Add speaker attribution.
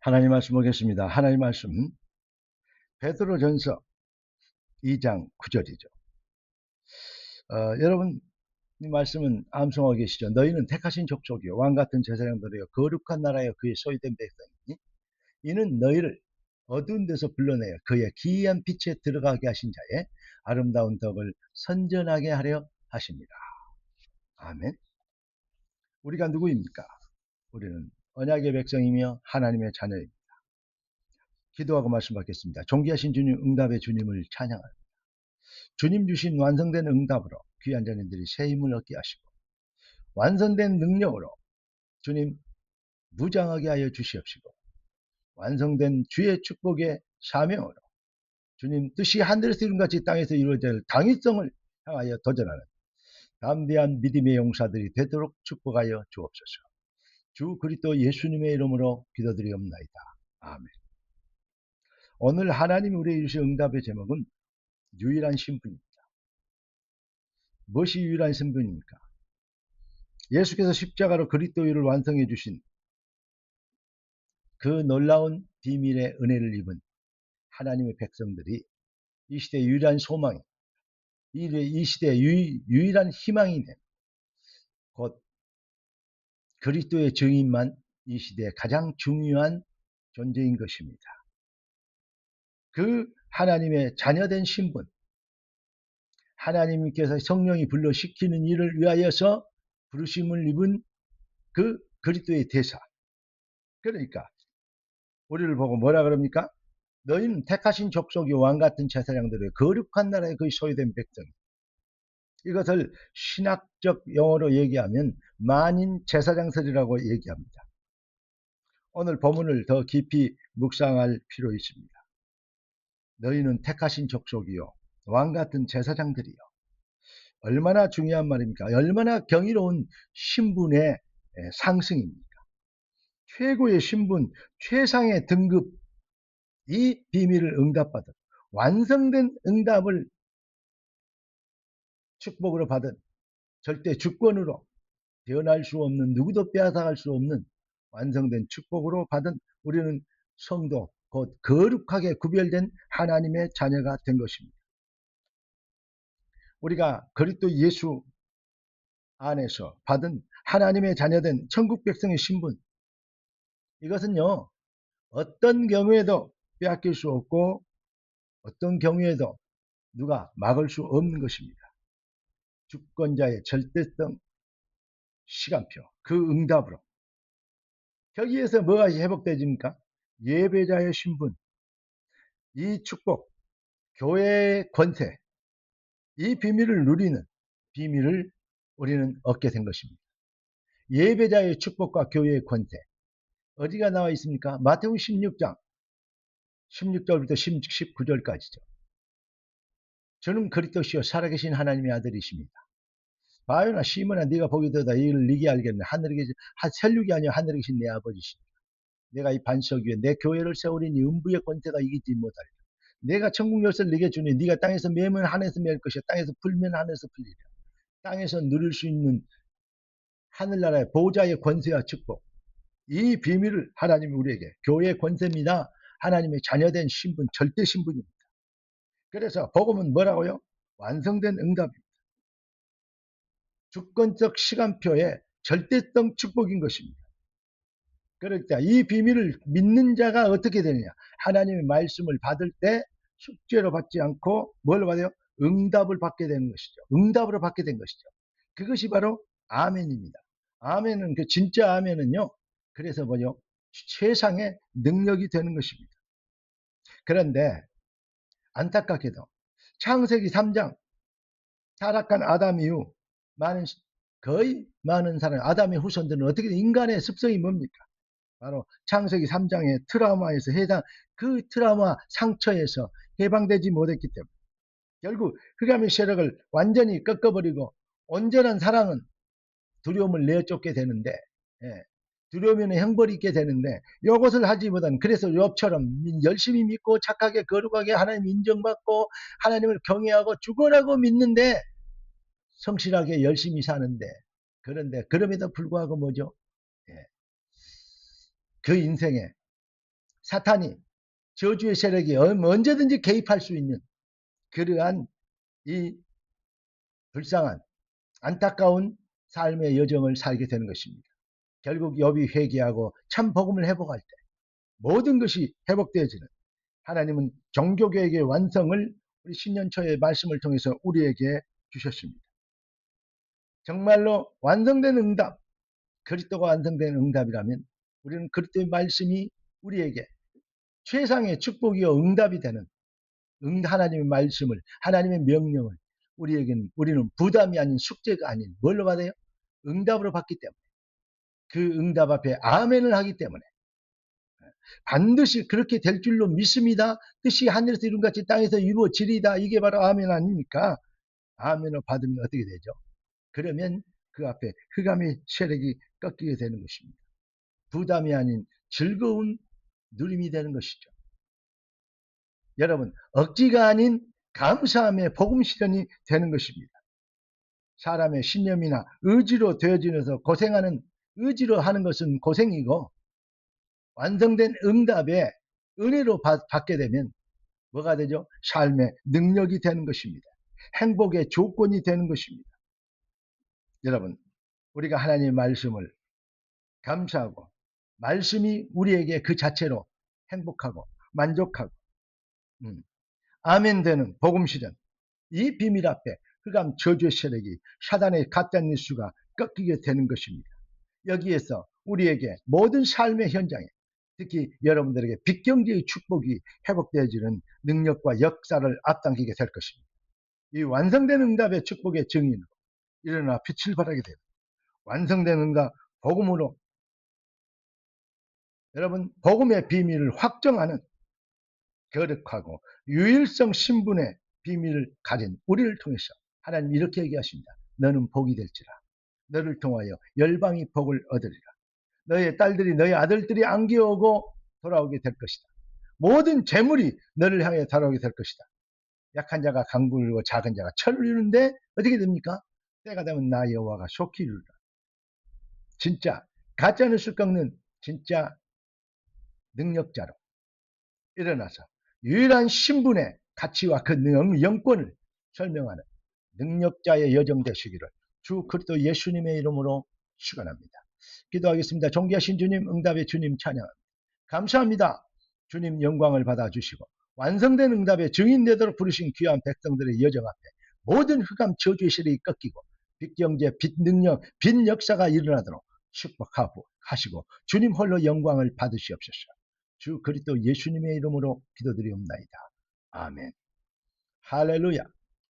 Speaker 1: 하나님 말씀 보겠습니다. 하나님 말씀 베드로전서 2장 9절이죠. 여러분 이 말씀은 암송하고 계시죠. 너희는 택하신 족속이요 왕같은 제사장들이요 거룩한 나라여 그의 소유된 백성이니 이는 너희를 어두운 데서 불러내어 그의 기이한 빛에 들어가게 하신 자의 아름다운 덕을 선전하게 하려 하십니다. 아멘. 우리가 누구입니까? 우리는 언약의 백성이며 하나님의 자녀입니다. 기도하고 말씀 받겠습니다. 존귀하신 주님, 응답의 주님을 찬양합니다. 주님 주신 완성된 응답으로 귀한 자녀들이 새 힘을 얻게 하시고 완성된 능력으로 주님 무장하게 하여 주시옵시고 완성된 주의 축복의 사명으로 주님 뜻이 하늘에서 이룬 같이 땅에서 이루어질 당위성을 향하여 도전하는 담대한 믿음의 용사들이 되도록 축복하여 주옵소서. 주 그리스도 예수님의 이름으로 기도드리옵나이다. 아멘. 오늘 하나님이 우리에게 주신 응답의 제목은 유일한 신분입니다. 무엇이 유일한 신분입니까? 예수께서 십자가로 그리스도의를 완성해 주신 그 놀라운 비밀의 은혜를 입은 하나님의 백성들이 이 시대의 유일한 소망이, 이 시대의 유일한 희망이 된 곧 그리스도의 증인만 이 시대의 가장 중요한 존재인 것입니다. 그 하나님의 자녀된 신분, 하나님께서 성령이 불러시키는 일을 위하여서 부르심을 입은 그 그리스도의 대사. 그러니까 우리를 보고 뭐라 그럽니까? 너희는 택하신 족속이 왕같은 제사장들의 거룩한 나라에 거의 소유된 백성. 이것을 신학적 용어로 얘기하면 만인 제사장설이라고 얘기합니다. 오늘 본문을 더 깊이 묵상할 필요 있습니다. 너희는 택하신 족속이요 왕같은 제사장들이요. 얼마나 중요한 말입니까? 얼마나 경이로운 신분의 상승입니까? 최고의 신분, 최상의 등급, 이 비밀을 응답받은 완성된 응답을 축복으로 받은 절대 주권으로 변할 수 없는, 누구도 빼앗아갈 수 없는 완성된 축복으로 받은 우리는 성도, 곧 거룩하게 구별된 하나님의 자녀가 된 것입니다. 우리가 그리스도 예수 안에서 받은 하나님의 자녀된 천국 백성의 신분, 이것은요 어떤 경우에도 빼앗길 수 없고 어떤 경우에도 누가 막을 수 없는 것입니다. 주권자의 절대성 시간표, 그 응답으로 거기에서 뭐가 회복되집니까? 예배자의 신분, 이 축복, 교회의 권세, 이 비밀을 누리는 비밀을 우리는 얻게 된 것입니다. 예배자의 축복과 교회의 권세, 어디가 나와 있습니까? 마태복음 16장 16절부터 19절까지죠. 저는 그리스도시요 살아계신 하나님의 아들이십니다. 바요나 시몬아 네가 보기 되다 이를 네게 알겠네. 하늘에 계신 셀육이 아니요 하늘에 계신 내 아버지십니다. 내가 이 반석 위에 내 교회를 세우리니 음부의 권세가 이기지 못하리라. 내가 천국 열쇠를 네게 주니 네가 땅에서 매면 하늘에서 맬 것이요 땅에서 풀면 하늘에서 풀리리라. 땅에서 누릴 수 있는 하늘나라의 보호자의 권세와 축복, 이 비밀을 하나님이 우리에게, 교회의 권세입니다. 하나님의 자녀된 신분, 절대 신분입니다. 그래서 복음은 뭐라고요? 완성된 응답입니다. 주권적 시간표의 절대성 축복인 것입니다. 그러니까 이 비밀을 믿는 자가 어떻게 되느냐? 하나님의 말씀을 받을 때 숙제로 받지 않고 뭘 받아요? 응답을 받게 되는 것이죠. 응답으로 받게 된 것이죠. 그것이 바로 아멘입니다. 아멘은, 그 진짜 아멘은요, 그래서 뭐죠? 최상의 능력이 되는 것입니다. 그런데 안타깝게도 창세기 3장 타락한 아담 이후 거의 많은 사람, 아담의 후손들은 어떻게 인간의 습성이 뭡니까? 바로 창세기 3장의 트라우마에서 그 트라우마 상처에서 해방되지 못했기 때문에 결국 흑암의 세력을 완전히 꺾어버리고 온전한 사랑은 두려움을 내쫓게 되는데, 두려움에는 형벌이 있게 되는데 이것을 하지 못한, 그래서 욥처럼 열심히 믿고 착하게 거룩하게 하나님 인정받고 하나님을 경외하고 죽어라고 믿는데 성실하게 열심히 사는데, 그런데 그럼에도 불구하고 뭐죠? 그 인생에 사탄이 저주의 세력이 언제든지 개입할 수 있는 그러한 이 불쌍한 안타까운 삶의 여정을 살게 되는 것입니다. 결국 욥이 회개하고 참 복음을 회복할 때 모든 것이 회복되어지는 하나님은 종교개혁의 완성을 우리 신년초의 말씀을 통해서 우리에게 주셨습니다. 정말로 완성된 응답, 그리스도가 완성된 응답이라면 우리는 그리스도의 말씀이 우리에게 최상의 축복이요 응답이 되는 하나님의 말씀을, 하나님의 명령을 우리는 부담이 아닌 숙제가 아닌 뭘로 받아요? 응답으로 받기 때문에, 그 응답 앞에 아멘을 하기 때문에 반드시 그렇게 될 줄로 믿습니다. 뜻이 하늘에서 이룬 같이 땅에서 이루어지리다. 이게 바로 아멘 아닙니까? 아멘을 받으면 어떻게 되죠? 그러면 그 앞에 흑암의 세력이 꺾이게 되는 것입니다. 부담이 아닌 즐거운 누림이 되는 것이죠. 여러분, 억지가 아닌 감사함의 복음 실현이 되는 것입니다. 사람의 신념이나 의지로 되어지면서 고생하는, 의지로 하는 것은 고생이고, 완성된 응답에 은혜로 받게 되면 뭐가 되죠? 삶의 능력이 되는 것입니다. 행복의 조건이 되는 것입니다. 여러분, 우리가 하나님의 말씀을 감사하고 말씀이 우리에게 그 자체로 행복하고 만족하고 아멘 되는 복음 실현, 이 비밀 앞에 흑암 저주의 세력이 사단의 가짜 뉴스가 꺾이게 되는 것입니다. 여기에서 우리에게 모든 삶의 현장에 특히 여러분들에게 빅경제의 축복이 회복되어지는 능력과 역사를 앞당기게 될 것입니다. 이 완성된 응답의 축복의 증인으로 일어나 빛을 발하게 됩니다. 완성된 응답 복음으로 여러분 복음의 비밀을 확정하는 거룩하고 유일성 신분의 비밀을 가진 우리를 통해서 하나님 이렇게 얘기하십니다. 너는 복이 될지라. 너를 통하여 열방이 복을 얻으리라. 너의 딸들이 너의 아들들이 안겨오고 돌아오게 될 것이다. 모든 재물이 너를 향해 돌아오게 될 것이다. 약한 자가 강구를 이루고 작은 자가 철을 이루는데 어떻게 됩니까? 때가 되면 나 여호와가 속히 이루리라. 진짜 가짜 뉴스 꺾는 진짜 능력자로 일어나서 유일한 신분의 가치와 그 영권을 설명하는 능력자의 여정 되시기를 주 그리스도 예수님의 이름으로 축원합니다. 기도하겠습니다. 존귀하신 주님, 응답의 주님 찬양합니다. 감사합니다. 주님 영광을 받아주시고 완성된 응답의 증인 되도록 부르신 귀한 백성들의 여정 앞에 모든 흑암 저주의 세력이 꺾이고 빅경제, 빅능력, 빅역사가 일어나도록 축복하고 하시고 주님 홀로 영광을 받으시옵소서. 주 그리스도 예수님의 이름으로 기도드리옵나이다. 아멘. 할렐루야.